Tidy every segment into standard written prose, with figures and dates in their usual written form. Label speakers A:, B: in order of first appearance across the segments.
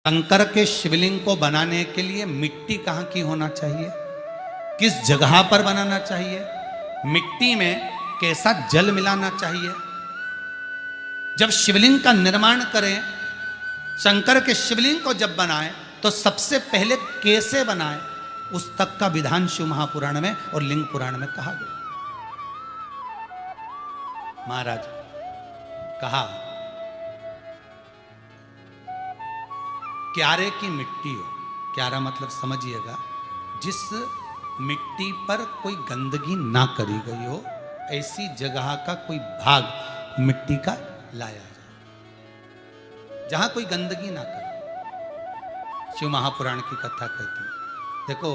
A: शंकर के शिवलिंग को बनाने के लिए मिट्टी कहाँ की होना चाहिए, किस जगह पर बनाना चाहिए, मिट्टी में कैसा जल मिलाना चाहिए। जब शिवलिंग का निर्माण करें, शंकर के शिवलिंग को जब बनाएं तो सबसे पहले कैसे बनाएं, उस तक का विधान शिव महापुराण में और लिंग पुराण में कहा गया। महाराज कहा क्यारे की मिट्टी हो, क्यारा मतलब समझिएगा जिस मिट्टी पर कोई गंदगी ना करी गई हो, ऐसी जगह का कोई भाग मिट्टी का लाया जाए जहां कोई गंदगी ना करे। शिव महापुराण की कथा कहती है। देखो,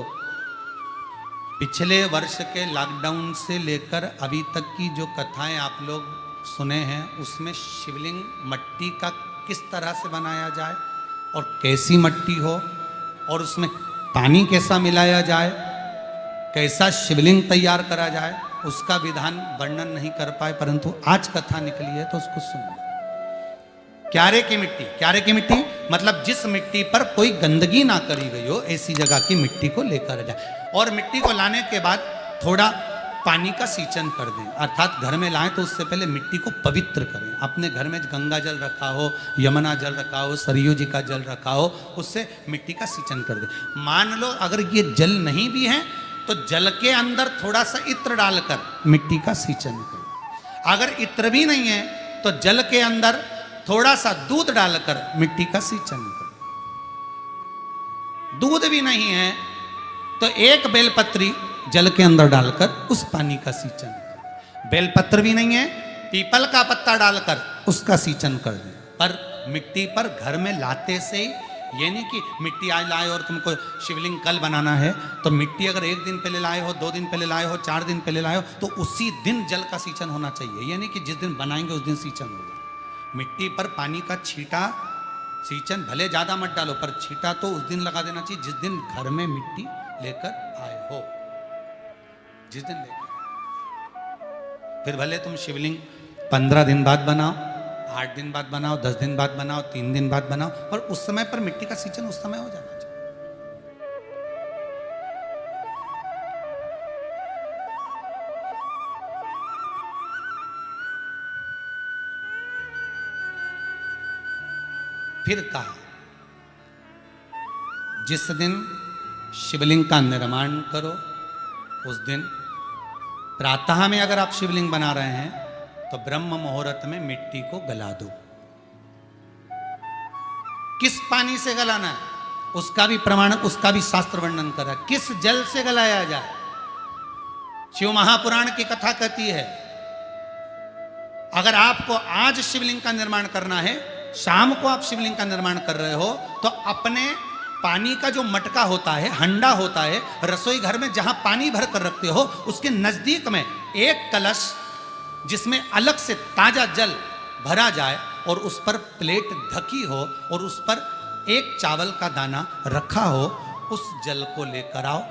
A: पिछले वर्ष के लॉकडाउन से लेकर अभी तक की जो कथाएं आप लोग सुने हैं, उसमें शिवलिंग मट्टी का किस तरह से बनाया जाए और कैसी मट्टी हो और उसमें पानी कैसा मिलाया जाए, कैसा शिवलिंग तैयार करा जाए, उसका विधान वर्णन नहीं कर पाए, परंतु आज कथा निकली है तो उसको सुनिए। क्यारे की मिट्टी, क्यारे की मिट्टी मतलब जिस मिट्टी पर कोई गंदगी ना करी गई हो, ऐसी जगह की मिट्टी को लेकर जाए और मिट्टी को लाने के बाद थोड़ा पानी का सींचन कर दें, अर्थात घर में लाएं तो उससे पहले मिट्टी को पवित्र करें। अपने घर में गंगा जल रखा हो, यमुना जल रखा हो, सरयू जी का जल रखा हो, उससे मिट्टी का सींचन कर दें। मान लो अगर ये जल नहीं भी है तो जल के अंदर थोड़ा सा इत्र डालकर मिट्टी का सींचन करें। अगर इत्र भी नहीं है तो जल के अंदर थोड़ा सा दूध डालकर मिट्टी का सींचन करें। दूध भी नहीं है तो एक बेलपत्री जल के अंदर डालकर उस पानी का सींचन करें। बेलपत्र भी नहीं है, पीपल का पत्ता डालकर उसका सींचन कर दें। पर मिट्टी पर घर में लाते से ही, ये नहीं कि मिट्टी आज लाए और तुमको शिवलिंग कल बनाना है, तो मिट्टी अगर एक दिन पहले लाए हो, 2 दिन पहले लाए हो, 4 दिन पहले लाए हो, तो उसी दिन जल का सींचन होना चाहिए। ये नहीं कि जिस दिन बनाएंगे उस दिन सींचन होगा। मिट्टी पर पानी का छींटा, सींचन भले ज़्यादा मत डालो, पर छींटा तो उस दिन लगा देना चाहिए जिस दिन घर में मिट्टी लेकर आए हो, जिस दिन लेकर। फिर भले तुम शिवलिंग 15 दिन बाद बनाओ, 8 दिन बाद बनाओ, 10 दिन बाद बनाओ, 3 दिन बाद बनाओ, पर उस समय पर मिट्टी का सींचन उस समय हो जाना चाहिए। फिर कहा जिस दिन शिवलिंग का निर्माण करो उस दिन प्रातः में अगर आप शिवलिंग बना रहे हैं तो ब्रह्म मुहूर्त में मिट्टी को गला दो। किस पानी से गलाना है उसका भी प्रमाण, उसका भी शास्त्र वर्णन करा। किस जल से गलाया जाए, शिव महापुराण की कथा कहती है। अगर आपको आज शिवलिंग का निर्माण करना है, शाम को आप शिवलिंग का निर्माण कर रहे हो, तो अपने पानी का जो मटका होता है, हंडा होता है, रसोई घर में जहां पानी भर कर रखते हो, उसके नजदीक में एक कलश जिसमें अलग से ताजा जल भरा जाए और उस पर प्लेट ढकी हो और उस पर एक चावल का दाना रखा हो, उस जल को लेकर आओ।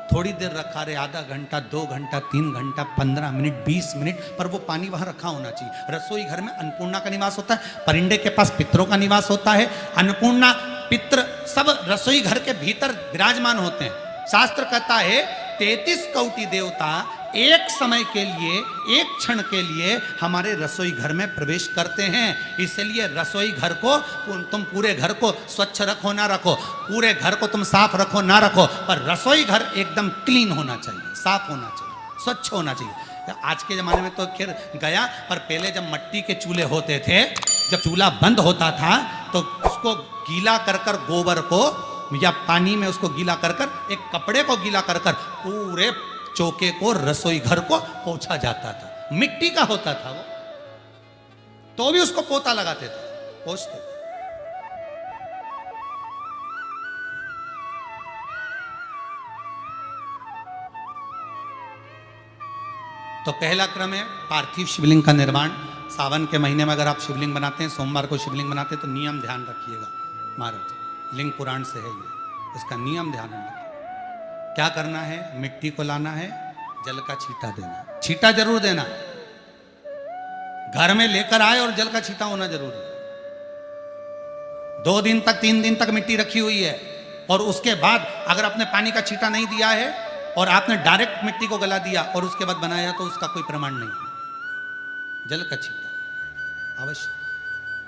A: थोड़ी देर रखा रहे, आधा घंटा, 2 घंटा, 3 घंटा, 15 मिनट, 20 मिनट, पर वो पानी वहां रखा होना चाहिए। रसोई घर में अन्नपूर्णा का निवास होता है, परिंदे के पास पितरों का निवास होता है। अन्नपूर्णा, पित्र सब रसोई घर के भीतर विराजमान होते हैं। शास्त्र कहता है 33 कोटि देवता एक समय के लिए, एक क्षण के लिए हमारे रसोई घर में प्रवेश करते हैं। इसलिए रसोई घर को तुम पूरे घर को स्वच्छ रखो ना रखो, पूरे घर को तुम साफ रखो ना रखो, पर रसोई घर एकदम क्लीन होना चाहिए, साफ होना चाहिए, स्वच्छ होना चाहिए। आज के ज़माने में तो खैर गया, पर पहले जब मिट्टी के चूल्हे होते थे, जब चूल्हा बंद होता था तो उसको गीला कर कर, गोबर को या पानी में उसको गीला कर कर, एक कपड़े को गीला कर कर पूरे चौके को, रसोई घर को पोंछा जाता था। मिट्टी का होता था वो, तो भी उसको पोता लगाते थे, पोंछते। तो पहला क्रम है पार्थिव शिवलिंग का निर्माण। सावन के महीने में अगर आप शिवलिंग बनाते हैं, सोमवार को शिवलिंग बनाते हैं, तो नियम ध्यान रखिएगा महाराज, लिंग पुराण से है ये, इसका नियम ध्यान रखिए। क्या करना है, मिट्टी को लाना है, जल का छींटा देना, छींटा जरूर देना, घर में लेकर आए और जल का छींटा होना जरूरी है। 2 दिन तक 3 दिन तक मिट्टी रखी हुई है, और उसके बाद अगर आपने पानी का छींटा नहीं दिया है और आपने डायरेक्ट मिट्टी को गला दिया और उसके बाद बनाया, तो उसका कोई प्रमाण नहीं है। जल का छींटा अवश्य।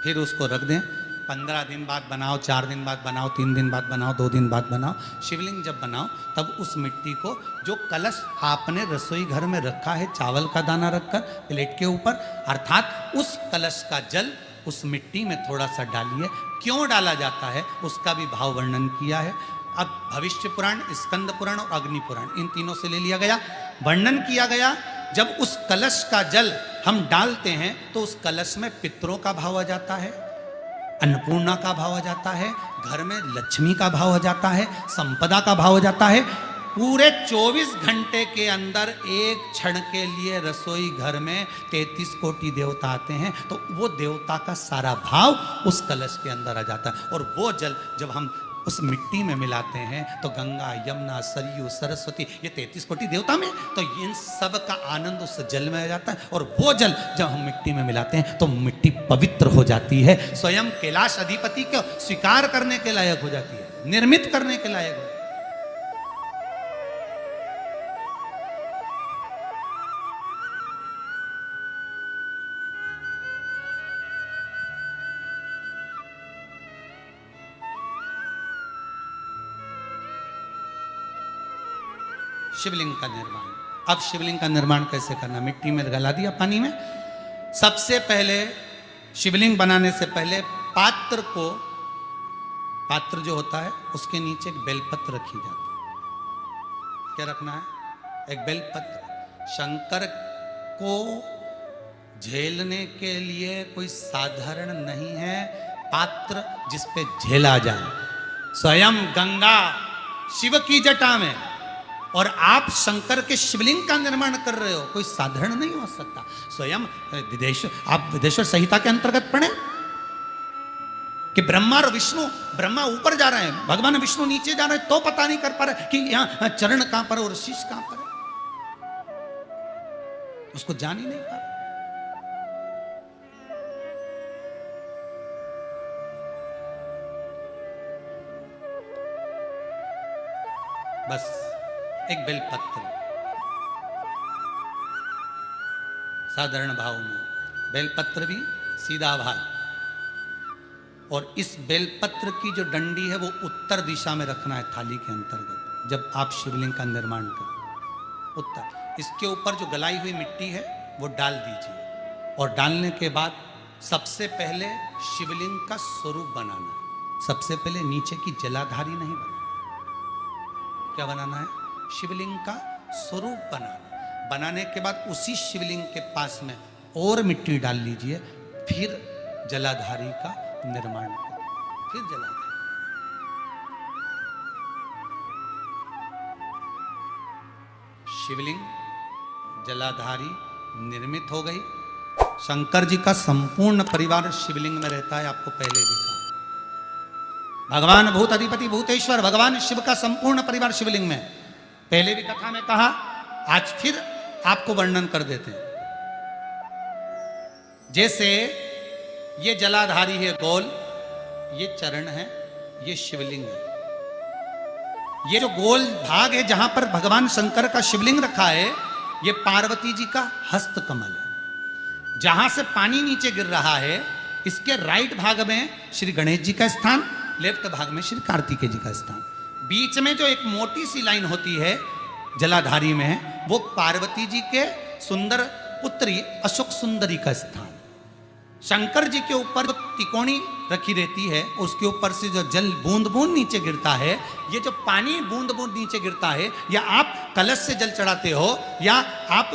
A: फिर उसको रख दें, 15 दिन बाद बनाओ, 4 दिन बाद बनाओ, 3 दिन बाद बनाओ, 2 दिन बाद बनाओ। शिवलिंग जब बनाओ तब उस मिट्टी को, जो कलश आपने रसोई घर में रखा है चावल का दाना रखकर प्लेट के ऊपर, अर्थात उस कलश का जल उस मिट्टी में थोड़ा सा डालिए। क्यों डाला जाता है उसका भी भाव वर्णन किया है। अब भविष्य पुराण, स्कंद पुराण और अग्नि पुराण, इन तीनों से ले लिया गया, वर्णन किया गया। जब उस कलश का जल हम डालते हैं तो उस कलश में पितरों का भाव आ जाता है, अन्नपूर्णा का भाव आ जाता है, घर में लक्ष्मी का भाव आ जाता है, संपदा का भाव आ जाता है। पूरे 24 घंटे के अंदर एक क्षण के लिए रसोई घर में 33 कोटि देवता आते हैं, तो वो देवता का सारा भाव उस कलश के अंदर आ जाता है। और वो जल जब हम उस मिट्टी में मिलाते हैं तो गंगा, यमुना, सरयू, सरस्वती, ये 33 कोटि देवता में, तो इन सब का आनंद उस जल में आ जाता है। और वो जल जब हम मिट्टी में मिलाते हैं तो मिट्टी पवित्र हो जाती है, स्वयं कैलाश अधिपति को स्वीकार करने के लायक हो जाती है, निर्मित करने के लायक हो। शिवलिंग का निर्माण। अब शिवलिंग का निर्माण कैसे करना? मिट्टी में गला दिया पानी में। सबसे पहले शिवलिंग बनाने से पहले पात्र को, पात्र जो होता है उसके नीचे एक बेलपत्र रखी जाती है। क्या रखना है? एक बेलपत्र। शंकर को झेलने के लिए कोई साधारण नहीं है पात्र जिस पे झेला जाए। स्वयं गंगा शिव की जटा में, और आप शंकर के शिवलिंग का निर्माण कर रहे हो, कोई साधारण नहीं हो सकता। स्वयं आप विदेश्वर संहिता के अंतर्गत पढ़े कि ब्रह्मा और विष्णु, ब्रह्मा ऊपर जा रहे हैं, भगवान विष्णु नीचे जा रहे हैं, तो पता नहीं कर पा रहे कि यहां चरण कहां पर और शीश कहां पर है, उसको जान ही नहीं पा रहे। बस एक बेलपत्र, साधारण भाव में बेलपत्र भी सीधा भाग, और इस बेलपत्र की जो डंडी है वो उत्तर दिशा में रखना है थाली के अंतर्गत। जब आप शिवलिंग का निर्माण करें उत्तर, इसके ऊपर जो गलाई हुई मिट्टी है वो डाल दीजिए, और डालने के बाद सबसे पहले शिवलिंग का स्वरूप बनाना है। सबसे पहले नीचे की जलाधारी नहीं बनाना। क्या बनाना है? शिवलिंग का स्वरूप बनाना। बनाने के बाद उसी शिवलिंग के पास में और मिट्टी डाल लीजिए, फिर जलाधारी का निर्माण करें। फिर जलाधारी, शिवलिंग जलाधारी निर्मित हो गई। शंकर जी का संपूर्ण परिवार शिवलिंग में रहता है, आपको पहले भी कहा। भगवान भूत अधिपति भूतेश्वर भगवान शिव का संपूर्ण परिवार शिवलिंग में, पहले भी कथा में कहा, आज फिर आपको वर्णन कर देते हैं। जैसे ये जलाधारी है गोल, ये चरण है, ये शिवलिंग है। ये जो गोल भाग है जहां पर भगवान शंकर का शिवलिंग रखा है, ये पार्वती जी का हस्त कमल है। जहां से पानी नीचे गिर रहा है, इसके राइट भाग में श्री गणेश जी का स्थान, लेफ्ट भाग में श्री कार्तिकेय जी का स्थान। बीच में जो एक मोटी सी लाइन होती है जलाधारी में, वो पार्वती जी के सुंदर पुत्री अशोक सुंदरी का स्थान। शंकर जी के ऊपर जो तिकोनी रखी रहती है, उसके ऊपर से जो जल बूंद बूंद नीचे गिरता है, ये जो पानी बूंद बूंद नीचे गिरता है, या आप कलश से जल चढ़ाते हो या आप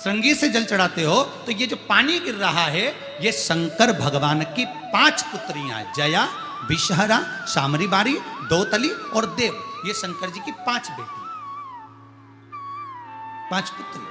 A: श्रृंगी से जल चढ़ाते हो, तो ये जो पानी गिर रहा है, ये शंकर भगवान की 5 पुत्रियां, जया, विषहरा, शामरी बारी, दौतली और देव। ये शंकर जी की 5 बेटी, 5 पुत्री।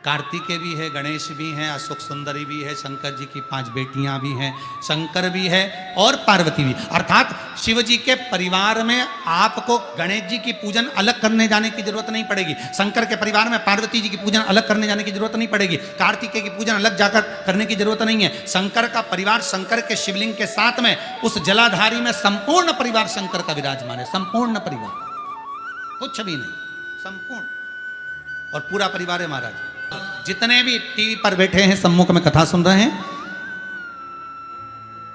A: कार्तिकेय भी है, गणेश भी हैं, अशोक सुंदरी भी है, शंकर जी की 5 बेटियां भी हैं, शंकर भी है और पार्वती भी। अर्थात शिव जी के परिवार में आपको गणेश जी की पूजन अलग करने जाने की जरूरत नहीं पड़ेगी, शंकर के परिवार में पार्वती जी की पूजन अलग करने जाने की जरूरत नहीं पड़ेगी, कार्तिकेय की पूजन अलग जाकर करने की जरूरत नहीं है। शंकर का परिवार शंकर के शिवलिंग के साथ में उस जलाधारी में संपूर्ण परिवार शंकर का विराजमान है, संपूर्ण परिवार, कुछ भी नहीं, संपूर्ण और पूरा परिवार है महाराज। जितने भी टीवी पर बैठे हैं, सम्मुख में कथा सुन रहे हैं,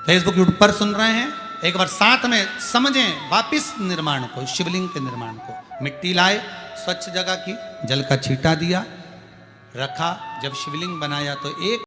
A: फेसबुक यूट्यूब पर सुन रहे हैं, एक बार साथ में समझें वापिस निर्माण को, शिवलिंग के निर्माण को। मिट्टी लाए, स्वच्छ जगह की, जल का छींटा दिया, रखा, जब शिवलिंग बनाया तो एक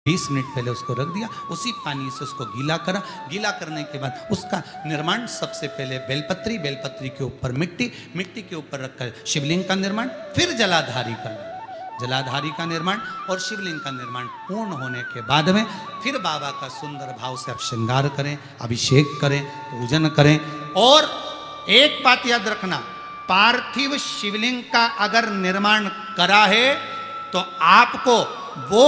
A: 20 मिनट पहले उसको रख दिया, उसी पानी से उसको गीला करा, गीला करने के बाद उसका निर्माण सबसे पहले बेलपत्री, बेलपत्री के ऊपर मिट्टी, मिट्टी के ऊपर रखकर शिवलिंग का निर्माण, फिर जलाधारी का, जलाधारी का निर्माण और शिवलिंग का निर्माण पूर्ण होने के बाद में फिर बाबा का सुंदर भाव से आप श्रृंगार करें, अभिषेक करें, पूजन करें। और एक बात याद रखना, पार्थिव शिवलिंग का अगर निर्माण करा है तो आपको वो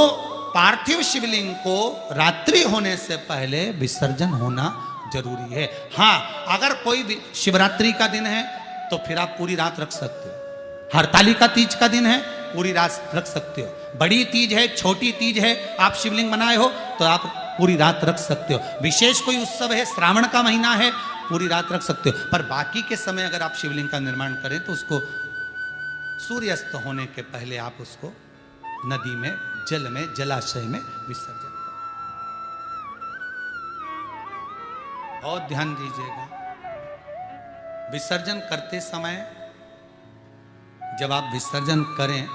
A: पार्थिव शिवलिंग को रात्रि होने से पहले विसर्जन होना जरूरी है। हाँ, अगर कोई भी शिवरात्रि का दिन है तो फिर आप पूरी रात रख सकते हो, हरतालिका तीज का दिन है पूरी रात रख सकते हो, बड़ी तीज है, छोटी तीज है, आप शिवलिंग बनाए हो तो आप पूरी रात रख सकते हो, विशेष कोई उत्सव है, श्रावण का महीना है, पूरी रात रख सकते हो। पर बाकी के समय अगर आप शिवलिंग का निर्माण करें तो उसको सूर्यास्त होने के पहले आप उसको नदी में, जल में, जलाशय में विसर्जन करें। बहुत ध्यान दीजिएगा, विसर्जन करते समय जब आप विसर्जन करें,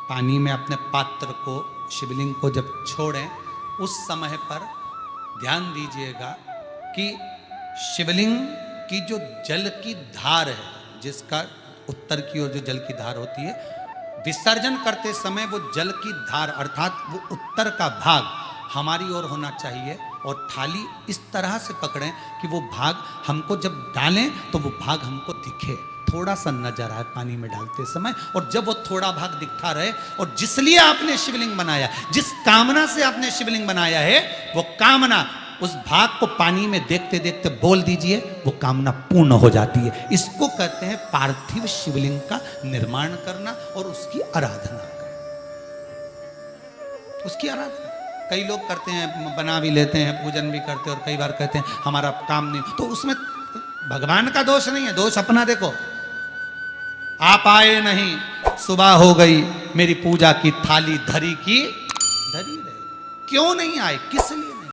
A: पानी में अपने पात्र को, शिवलिंग को जब छोड़ें, उस समय पर ध्यान दीजिएगा कि शिवलिंग की जो जल की धार है, जिसका उत्तर की ओर जो जल की धार होती है, विसर्जन करते समय वो जल की धार अर्थात वो उत्तर का भाग हमारी ओर होना चाहिए और थाली इस तरह से पकड़ें कि वो भाग हमको जब डालें तो वो भाग हमको दिखे, थोड़ा सा नजर आए पानी में डालते समय। और जब वो थोड़ा भाग दिखता रहे और जिस लिए आपने शिवलिंग बनाया, जिस कामना से आपने शिवलिंग बनाया है, वो कामना उस भाग को पानी में देखते देखते बोल दीजिए, वो कामना पूर्ण हो जाती है। इसको कहते हैं पार्थिव शिवलिंग का निर्माण करना और उसकी आराधना करना, उसकी आराधना। कई लोग करते हैं, बना भी लेते हैं, पूजन भी करते हैं और कई बार कहते हैं हमारा काम नहीं, तो उसमें भगवान का दोष नहीं है, दोष अपना देखो। आप आए नहीं, सुबह हो गई, मेरी पूजा की थाली धरी की धरी रहे, क्यों नहीं आए, किस लिए